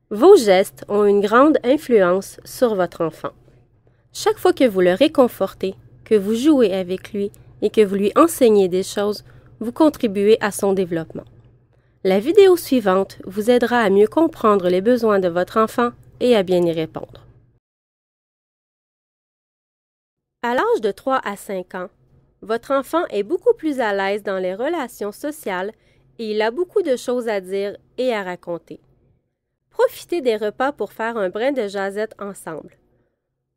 Vos gestes ont une grande influence sur votre enfant. Chaque fois que vous le réconfortez, que vous jouez avec lui et que vous lui enseignez des choses, vous contribuez à son développement. La vidéo suivante vous aidera à mieux comprendre les besoins de votre enfant et à bien y répondre. À l'âge de 3 à 5 ans, votre enfant est beaucoup plus à l'aise dans les relations sociales et il a beaucoup de choses à dire et à raconter. Profitez des repas pour faire un brin de jasette ensemble.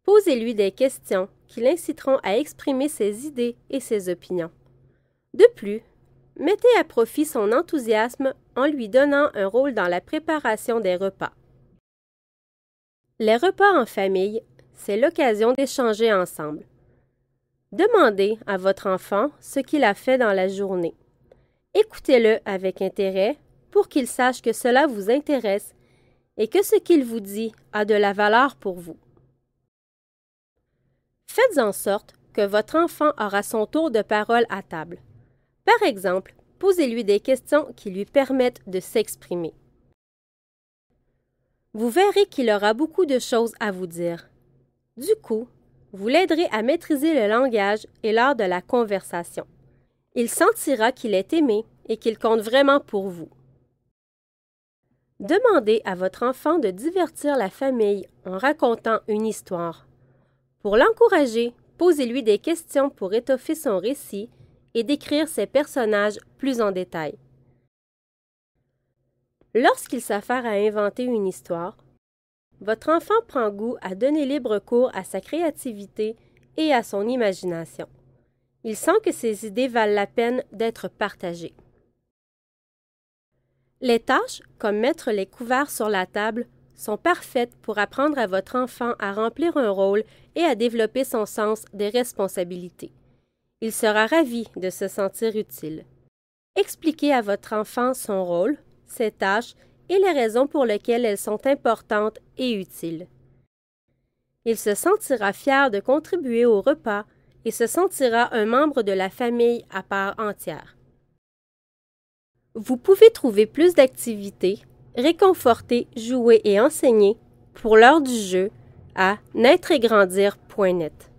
Posez-lui des questions qui l'inciteront à exprimer ses idées et ses opinions. De plus, mettez à profit son enthousiasme en lui donnant un rôle dans la préparation des repas. Les repas en famille, c'est l'occasion d'échanger ensemble. Demandez à votre enfant ce qu'il a fait dans la journée. Écoutez-le avec intérêt pour qu'il sache que cela vous intéresse et que ce qu'il vous dit a de la valeur pour vous. Faites en sorte que votre enfant aura son tour de parole à table. Par exemple, posez-lui des questions qui lui permettent de s'exprimer. Vous verrez qu'il aura beaucoup de choses à vous dire. Du coup, vous l'aiderez à maîtriser le langage et l'art de la conversation. Il sentira qu'il est aimé et qu'il compte vraiment pour vous. Demandez à votre enfant de divertir la famille en racontant une histoire. Pour l'encourager, posez-lui des questions pour étoffer son récit et décrire ses personnages plus en détail. Lorsqu'il s'affaire à inventer une histoire, votre enfant prend goût à donner libre cours à sa créativité et à son imagination. Il sent que ses idées valent la peine d'être partagées. Les tâches, comme mettre les couverts sur la table, sont parfaites pour apprendre à votre enfant à remplir un rôle et à développer son sens des responsabilités. Il sera ravi de se sentir utile. Expliquez à votre enfant son rôle, ses tâches et les raisons pour lesquelles elles sont importantes et utiles. Il se sentira fier de contribuer au repas et se sentira un membre de la famille à part entière. Vous pouvez trouver plus d'activités, réconforter, jouer et enseigner pour l'heure du jeu à naîtreetgrandir.net.